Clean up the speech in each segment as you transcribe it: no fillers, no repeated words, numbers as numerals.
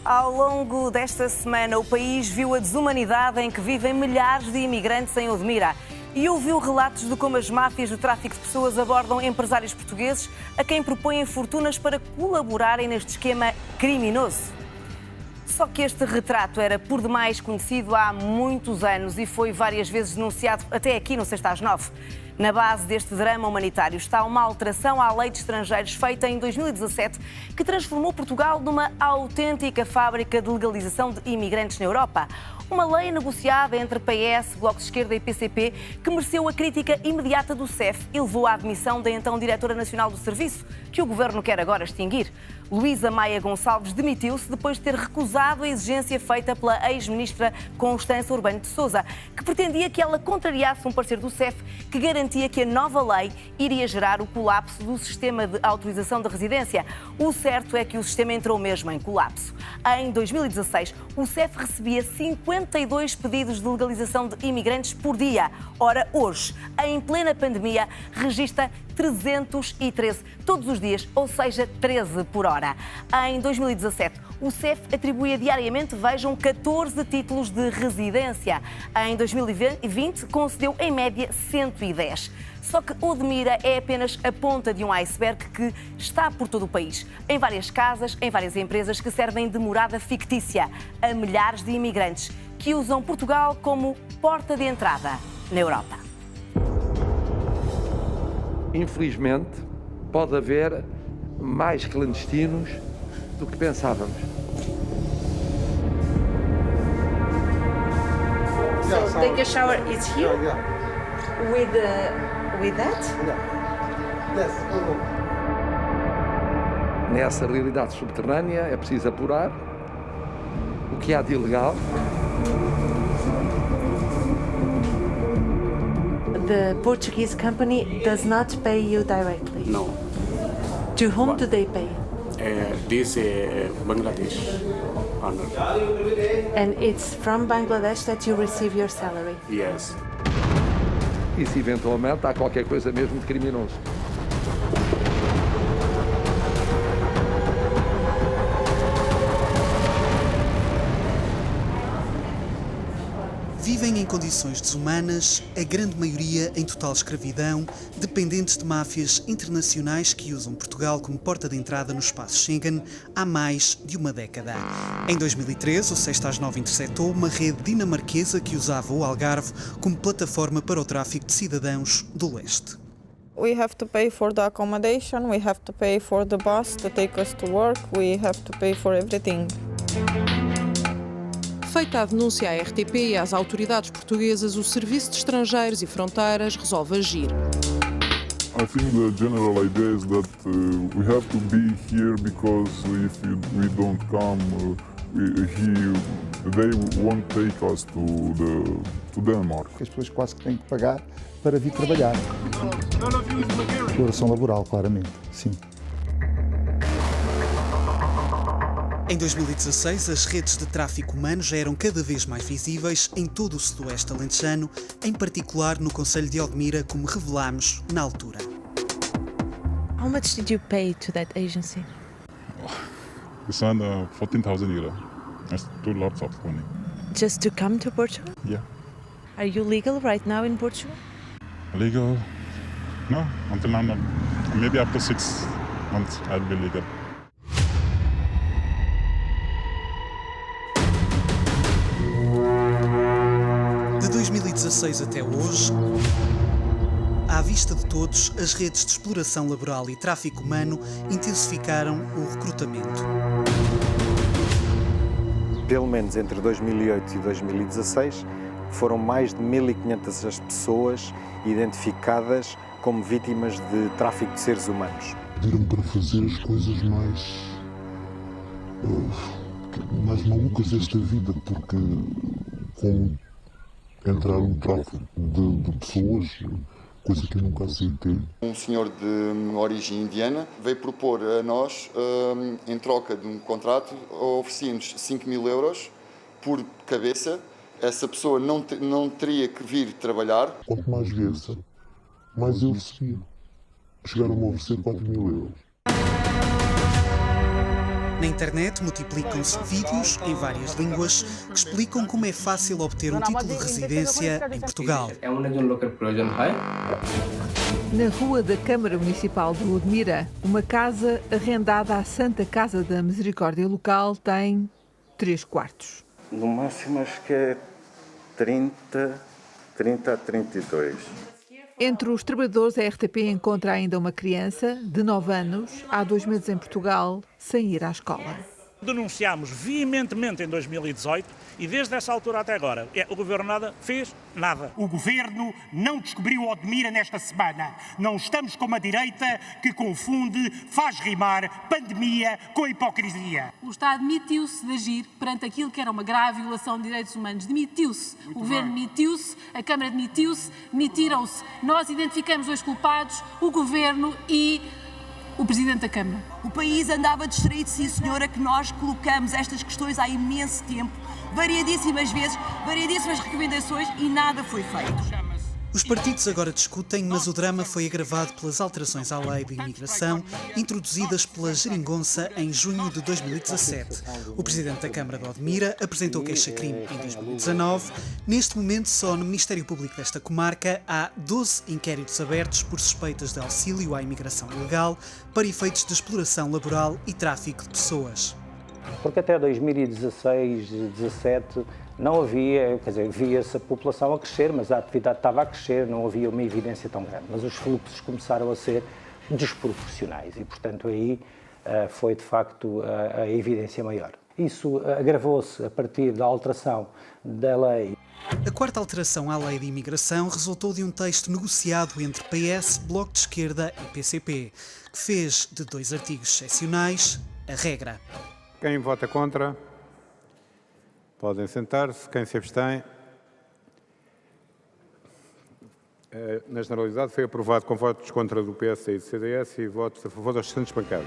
Ao longo desta semana, o país viu a desumanidade em que vivem milhares de imigrantes em Odmira e ouviu relatos de como as máfias do tráfico de pessoas abordam empresários portugueses a quem propõem fortunas para colaborarem neste esquema criminoso. Só que este retrato era por demais conhecido há muitos anos e foi várias vezes denunciado até aqui no Sexta às 9. Na base deste drama humanitário está uma alteração à lei de estrangeiros feita em 2017 que transformou Portugal numa autêntica fábrica de legalização de imigrantes na Europa. Uma lei negociada entre PS, Bloco de Esquerda e PCP que mereceu a crítica imediata do CEF e levou à admissão da então Diretora Nacional do Serviço, que o Governo quer agora extinguir. Luísa Maia Gonçalves demitiu-se depois de ter recusado a exigência feita pela ex-ministra Constança Urbano de Sousa, que pretendia que ela contrariasse um parecer do CEF que garantia que a nova lei iria gerar o colapso do sistema de autorização de residência. O certo é que o sistema entrou mesmo em colapso. Em 2016, o CEF recebia 52 pedidos de legalização de imigrantes por dia. Ora, hoje, em plena pandemia, registra 313 todos os dias, ou seja, 13 por hora. Em 2017, o CEF atribuía diariamente, vejam, 14 títulos de residência. Em 2020, concedeu em média 110. Só que Odmira é apenas a ponta de um iceberg que está por todo o país, em várias casas, em várias empresas que servem de morada fictícia a milhares de imigrantes que usam Portugal como porta de entrada na Europa. Infelizmente, pode haver mais clandestinos do que pensávamos. So take a shower is here with that? Nessa realidade subterrânea é preciso apurar o que há de ilegal. The Portuguese company does not pay you directly. No. To whom do they pay? This Bangladesh honor. And it's from Bangladesh that you receive your salary. Yes. E se eventualmente há qualquer coisa mesmo de criminoso. Vivem em condições desumanas, a grande maioria em total escravidão, dependentes de máfias internacionais que usam Portugal como porta de entrada no espaço Schengen há mais de uma década. Em 2013, o Sexta às 9 interceptou uma rede dinamarquesa que usava o Algarve como plataforma para o tráfico de cidadãos do leste. We have to pay for the accommodation, we have to pay for the bus to take us to work, we have to pay for everything. Feita a denúncia à RTP e às autoridades portuguesas, o Serviço de Estrangeiros e Fronteiras resolve agir. I think the general idea is that we have to be here because if we don't come, they won't take us to Denmark. As pessoas quase que têm que pagar para vir trabalhar. Exploração laboral, claramente, sim. Em 2016, as redes de tráfico humano já eram cada vez mais visíveis em todo o sudoeste alentejano, em particular no concelho de Odmira, como revelámos na altura. How much did you pay to that agency? It's around 14,000 euro. That's lots of money. Just to come to Portugal? Yeah. Are you legal right now in Portugal? Legal? No, until now not. Maybe after 6 months I'll be legal. De 2016 até hoje, à vista de todos, as redes de exploração laboral e tráfico humano intensificaram o recrutamento. Pelo menos entre 2008 e 2016, foram mais de 1.500 as pessoas identificadas como vítimas de tráfico de seres humanos. Pediram para fazer as coisas mais malucas desta vida, porque como entrar no tráfico de pessoas, coisa que eu nunca aceitei. Um senhor de origem indiana veio propor a nós, em troca de um contrato, oferecia-nos 5.000 euros por cabeça. Essa pessoa não teria que vir trabalhar. Quanto mais viesse, mais eu recebia. Chegaram a oferecer 4.000 euros. Na internet multiplicam-se vídeos em várias línguas que explicam como é fácil obter um título de residência em Portugal. Na rua da Câmara Municipal de Odmira, uma casa arrendada à Santa Casa da Misericórdia Local tem 3 quartos. No máximo acho que é 30 a 32. Entre os trabalhadores, a RTP encontra ainda uma criança de 9 anos, há 2 meses em Portugal, sem ir à escola. Denunciámos veementemente em 2018 e desde essa altura até agora o Governo nada fez nada. O Governo não descobriu Odmira nesta semana. Não estamos com uma direita que confunde, faz rimar pandemia com hipocrisia. O Estado demitiu-se de agir perante aquilo que era uma grave violação de direitos humanos. Demitiu-se. O Governo demitiu-se, a Câmara demitiu-se, demitiram-se. Nós identificamos 2 culpados, o Governo e o Presidente da Câmara. O país andava distraído, sim senhora, que nós colocamos estas questões há imenso tempo, variadíssimas vezes, variadíssimas recomendações e nada foi feito. Os partidos agora discutem, mas o drama foi agravado pelas alterações à lei de imigração introduzidas pela Geringonça em junho de 2017. O presidente da Câmara de Odmira apresentou queixa-crime em 2019. Neste momento, só no Ministério Público desta comarca há 12 inquéritos abertos por suspeitas de auxílio à imigração ilegal para efeitos de exploração laboral e tráfico de pessoas. Porque até 2016, 2017, não havia, quer dizer, via-se a população a crescer, mas a atividade estava a crescer, não havia uma evidência tão grande. Mas os fluxos começaram a ser desproporcionais e, portanto, aí foi, de facto, a evidência maior. Isso agravou-se a partir da alteração da lei. A quarta alteração à lei de imigração resultou de um texto negociado entre PS, Bloco de Esquerda e PCP, que fez de 2 artigos excepcionais a regra. Quem vota contra, podem sentar-se. Quem se abstém, na generalidade, foi aprovado com votos contra do PS e do CDS e votos a favor das restantes bancadas.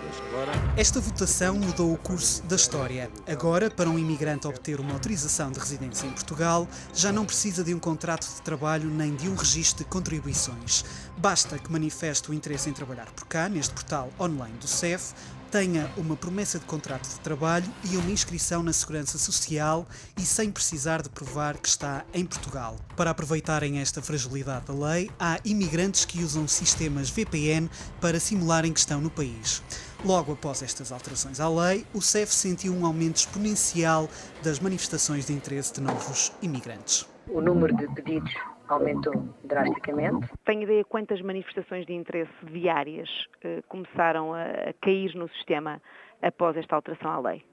Esta votação mudou o curso da história. Agora, para um imigrante obter uma autorização de residência em Portugal, já não precisa de um contrato de trabalho nem de um registro de contribuições. Basta que manifeste o interesse em trabalhar por cá, neste portal online do CEF, tenha uma promessa de contrato de trabalho e uma inscrição na Segurança Social e sem precisar de provar que está em Portugal. Para aproveitarem esta fragilidade da lei, há imigrantes que usam sistemas VPN para simularem que estão no país. Logo após estas alterações à lei, o CEF sentiu um aumento exponencial das manifestações de interesse de novos imigrantes. O número de pedidos aumentou drasticamente. Tem ideia quantas manifestações de interesse diárias começaram a cair no sistema após esta alteração à lei?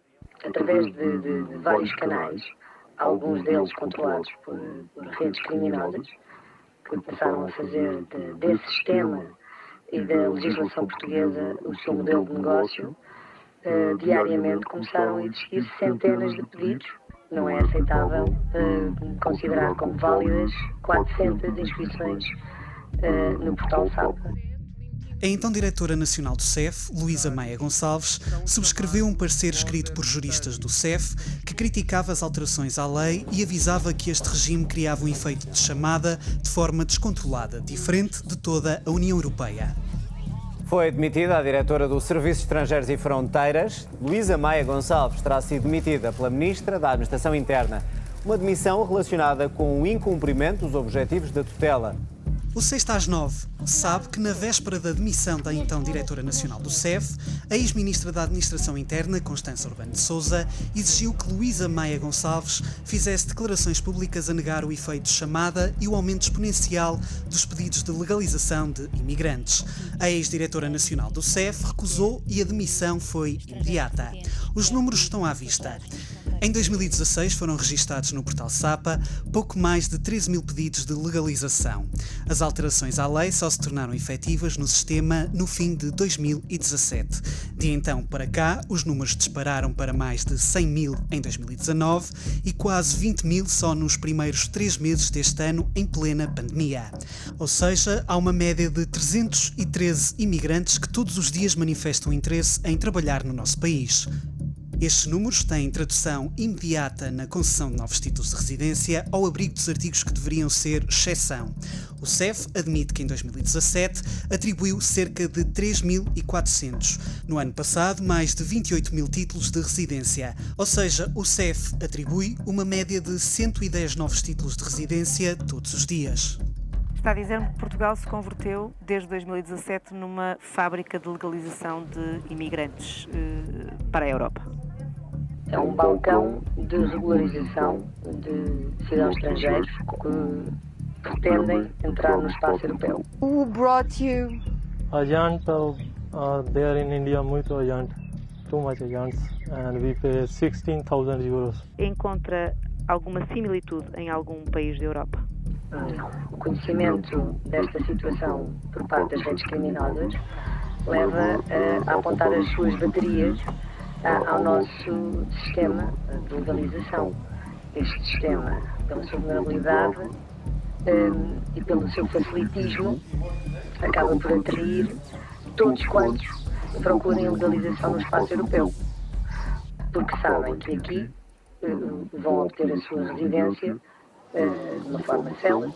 Através de vários canais, alguns deles controlados por redes criminosas, que passaram a fazer desse sistema e da legislação portuguesa o seu modelo de negócio. Diariamente começaram a existir centenas de pedidos. Não é aceitável considerar como válidas 400 inscrições no portal SAPA. A então diretora nacional do CEF, Luísa Maia Gonçalves, subscreveu um parecer escrito por juristas do CEF que criticava as alterações à lei e avisava que este regime criava um efeito de chamada de forma descontrolada, diferente de toda a União Europeia. Foi demitida a diretora do Serviços Estrangeiros e Fronteiras. Luísa Maia Gonçalves terá sido demitida pela Ministra da Administração Interna. Uma demissão relacionada com o incumprimento dos objetivos da tutela. O 6 às 9 sabe que na véspera da demissão da então diretora nacional do CEF, a ex-ministra da Administração Interna, Constança Urbano de Sousa, exigiu que Luísa Maia Gonçalves fizesse declarações públicas a negar o efeito de chamada e o aumento exponencial dos pedidos de legalização de imigrantes. A ex-diretora nacional do CEF recusou e a demissão foi imediata. Os números estão à vista. Em 2016 foram registados no portal SAPA pouco mais de 13 mil pedidos de legalização. As alterações à lei só se tornaram efetivas no sistema no fim de 2017. De então para cá, os números dispararam para mais de 100 mil em 2019 e quase 20 mil só nos primeiros 3 meses deste ano, em plena pandemia. Ou seja, há uma média de 313 imigrantes que todos os dias manifestam interesse em trabalhar no nosso país. Estes números têm tradução imediata na concessão de novos títulos de residência ao abrigo dos artigos que deveriam ser exceção. O CEF admite que em 2017 atribuiu cerca de 3.400. No ano passado, mais de 28 mil títulos de residência. Ou seja, o CEF atribui uma média de 110 novos títulos de residência todos os dias. Está a dizer-me que Portugal se converteu, desde 2017, numa fábrica de legalização de imigrantes para a Europa. É um balcão de regularização de cidadãos estrangeiros que pretendem entrar no espaço europeu. Who brought you? Agents there in India, muito agent, too much agents, and we pay 16,000 euros. Encontra alguma similitude em algum país da Europa? O conhecimento desta situação por parte das redes criminosas leva a apontar as suas baterias ao nosso sistema de legalização. Este sistema, pela sua vulnerabilidade e pelo seu facilitismo, acaba por atrair todos quantos procurem legalização no espaço europeu, porque sabem que aqui vão obter a sua residência de uma forma célere,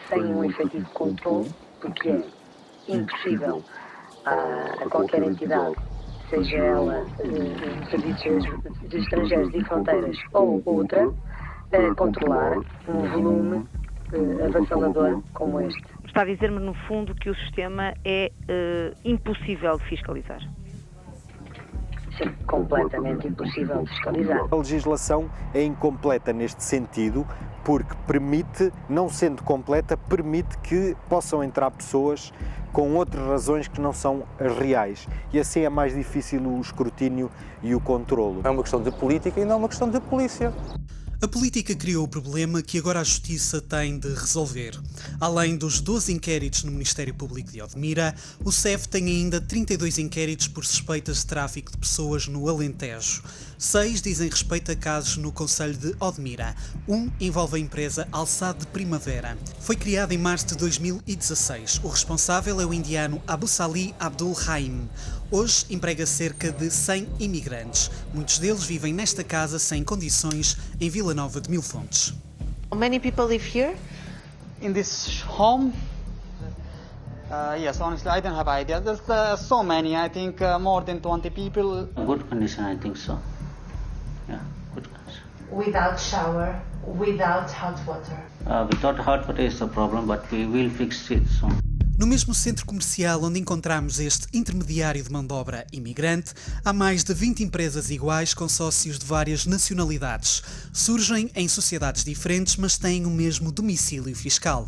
sem um efetivo controle, porque é impossível a qualquer entidade, seja ela serviços de estrangeiros e fronteiras ou outra, controlar um volume avassalador como este. Está a dizer-me, no fundo, que o sistema é impossível de fiscalizar? Sim, completamente impossível de fiscalizar. A legislação é incompleta neste sentido, porque permite, não sendo completa, permite que possam entrar pessoas com outras razões que não são as reais. E assim é mais difícil o escrutínio e o controlo. É uma questão de política e não é uma questão de polícia. A política criou o problema que agora a Justiça tem de resolver. Além dos 12 inquéritos no Ministério Público de Odmira, o CEF tem ainda 32 inquéritos por suspeitas de tráfico de pessoas no Alentejo. 6 dizem respeito a casos no concelho de Odmira. Um envolve a empresa Alçade de Primavera. Foi criada em março de 2016. O responsável é o indiano Abu Salih Abdul Haim. Hoje emprega cerca de 100 imigrantes. Muitos deles vivem nesta casa sem condições em Vila Nova de Mil Fontes. How many people live here? In this home? Yes, honestly, I don't have idea. There's so many. I think more than 20 people. Good condition, I think so. Yeah, good condition. Without shower, without hot water. Without hot water is a problem, but we will fix it soon. No mesmo centro comercial onde encontramos este intermediário de mão de obra imigrante, há mais de 20 empresas iguais com sócios de várias nacionalidades. Surgem em sociedades diferentes, mas têm o mesmo domicílio fiscal.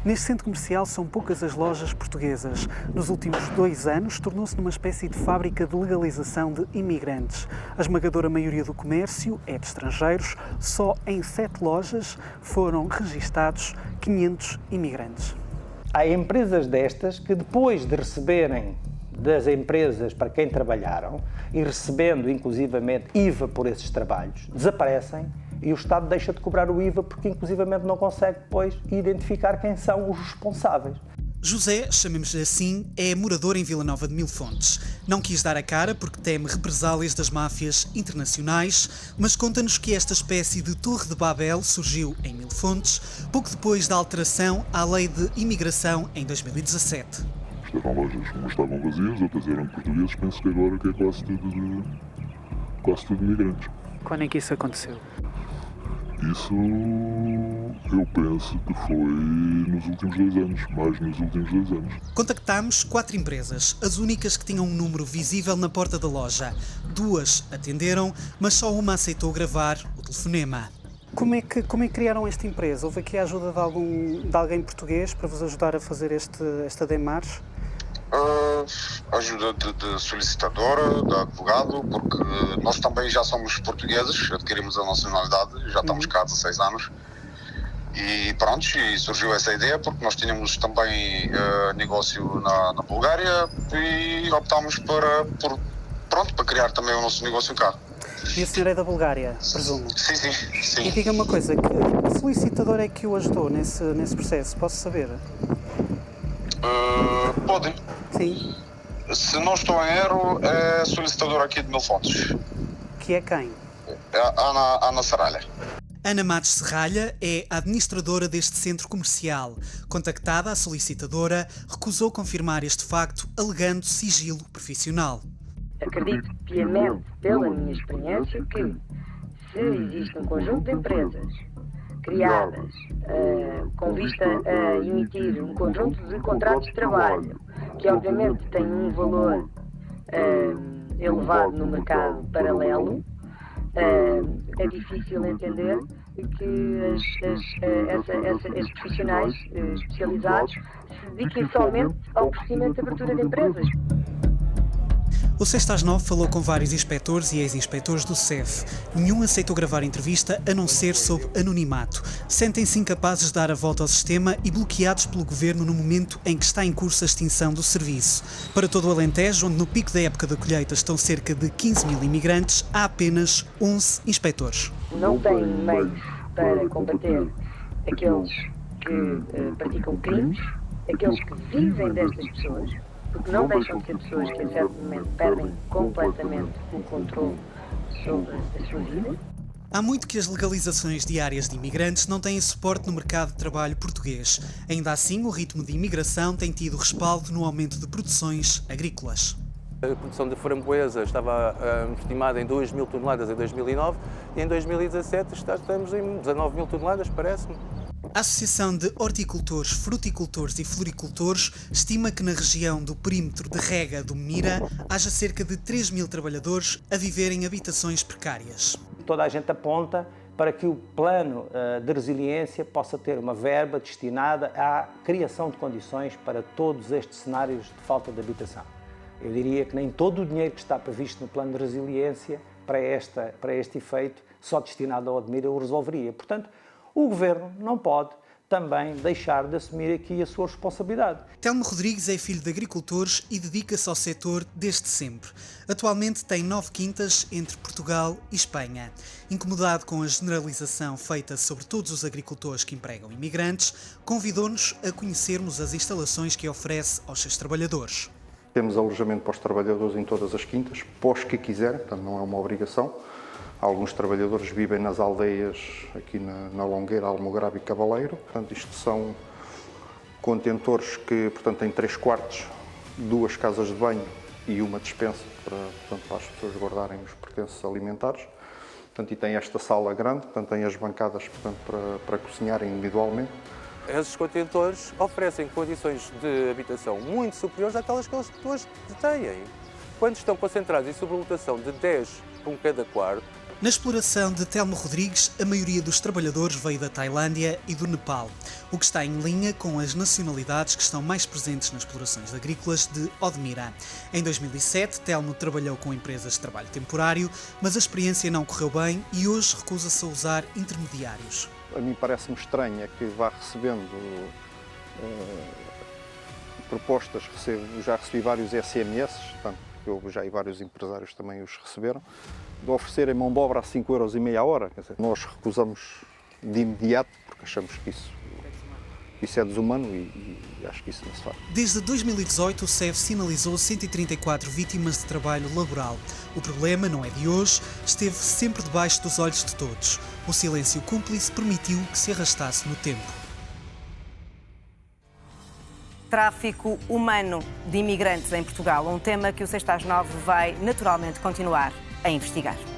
Neste centro comercial são poucas as lojas portuguesas. Nos últimos 2 anos, tornou-se numa espécie de fábrica de legalização de imigrantes. A esmagadora maioria do comércio é de estrangeiros. Só em 7 lojas foram registados 500 imigrantes. Há empresas destas que, depois de receberem das empresas para quem trabalharam e recebendo inclusivamente IVA por esses trabalhos, desaparecem e o Estado deixa de cobrar o IVA porque inclusivamente não consegue depois identificar quem são os responsáveis. José, chamemos-lhe assim, é morador em Vila Nova de Mil Fontes. Não quis dar a cara porque teme represálias das máfias internacionais, mas conta-nos que esta espécie de Torre de Babel surgiu em Mil Fontes, pouco depois da alteração à Lei de Imigração em 2017. Estavam lojas, umas estavam vazias, outras eram portugueses, penso que agora que é quase tudo imigrantes. Quando é que isso aconteceu? Isso eu penso que foi nos últimos 2 anos, mais nos últimos 2 anos. Contactámos 4 empresas, as únicas que tinham um número visível na porta da loja. 2 atenderam, mas só uma aceitou gravar o telefonema. Como é que criaram esta empresa? Houve aqui a ajuda de alguém português para vos ajudar a fazer esta demarche? Ajuda de solicitadora, de advogado, porque nós também já somos portugueses, adquirimos a nacionalidade, já estamos cá há 16 anos. E pronto, e surgiu essa ideia porque nós tínhamos também negócio na Bulgária e optámos para criar também o nosso negócio cá. E a senhora é da Bulgária, presumo? Sim. E diga-me uma coisa, que solicitador é que o ajudou nesse processo? Posso saber? Podem. Sim. Se não estou em erro, é solicitador aqui de Mil Fontes. que é quem? Ana Serralha. Ana Matos Serralha é a administradora deste centro comercial. Contactada, a solicitadora recusou confirmar este facto, alegando sigilo profissional. Acredito piamente, pela minha experiência, que se existe um conjunto de empresas criadas com vista a emitir um conjunto de contratos de trabalho, que obviamente têm um valor elevado no mercado paralelo, é difícil entender que esses profissionais especializados se dediquem somente ao procedimento de abertura de empresas. O 6 às 9 falou com vários inspectores e ex-inspectores do SEF. Nenhum aceitou gravar entrevista a não ser sob anonimato. Sentem-se incapazes de dar a volta ao sistema e bloqueados pelo governo no momento em que está em curso a extinção do serviço. Para todo o Alentejo, onde no pico da época da colheita estão cerca de 15 mil imigrantes, há apenas 11 inspectores. Não têm meios para combater aqueles que praticam crimes, aqueles que vivem destas pessoas, porque não deixam de ser pessoas que, a certo momento, perdem completamente o controle sobre a sua vida. Há muito que as legalizações diárias de imigrantes não têm suporte no mercado de trabalho português. Ainda assim, o ritmo de imigração tem tido respaldo no aumento de produções agrícolas. A produção de framboesa estava estimada em 2 mil toneladas em 2009 e em 2017 estamos em 19 mil toneladas, parece-me. A Associação de Horticultores, Fruticultores e Floricultores estima que na região do perímetro de rega do Mira haja cerca de 3 mil trabalhadores a viver em habitações precárias. Toda a gente aponta para que o plano de resiliência possa ter uma verba destinada à criação de condições para todos estes cenários de falta de habitação. Eu diria que nem todo o dinheiro que está previsto no plano de resiliência para este efeito, só destinado ao Odmira, o resolveria. Portanto, o Governo não pode também deixar de assumir aqui a sua responsabilidade. Telmo Rodrigues é filho de agricultores e dedica-se ao setor desde sempre. Atualmente tem 9 quintas entre Portugal e Espanha. Incomodado com a generalização feita sobre todos os agricultores que empregam imigrantes, convidou-nos a conhecermos as instalações que oferece aos seus trabalhadores. Temos alojamento para os trabalhadores em todas as quintas, para os que quiserem, portanto não é uma obrigação. Alguns trabalhadores vivem nas aldeias aqui na Longueira, Almograve e Cavaleiro. Portanto, isto são contentores que, portanto, têm 3 quartos, 2 casas de banho e uma despensa para as pessoas guardarem os pertences alimentares. Portanto, e tem esta sala grande, portanto, tem as bancadas, portanto, para cozinharem individualmente. Esses contentores oferecem condições de habitação muito superiores àquelas que as pessoas têm. Quando estão concentrados em sobrelotação de 10 por cada quarto. Na exploração de Telmo Rodrigues, a maioria dos trabalhadores veio da Tailândia e do Nepal, o que está em linha com as nacionalidades que estão mais presentes nas explorações agrícolas de Odmira. Em 2007, Telmo trabalhou com empresas de trabalho temporário, mas a experiência não correu bem e hoje recusa-se a usar intermediários. A mim parece-me estranho é que vá recebendo propostas, já recebi vários SMS, portanto, já e vários empresários também os receberam, de oferecerem mão de obra a 5,5 € a hora. Quer dizer, nós recusamos de imediato porque achamos que isso é desumano e acho que isso não se faz. Desde 2018, o SEF sinalizou 134 vítimas de trabalho laboral. O problema não é de hoje, esteve sempre debaixo dos olhos de todos. O silêncio cúmplice permitiu que se arrastasse no tempo. Tráfico humano de imigrantes em Portugal, um tema que o 6 às 9 vai naturalmente continuar a investigar.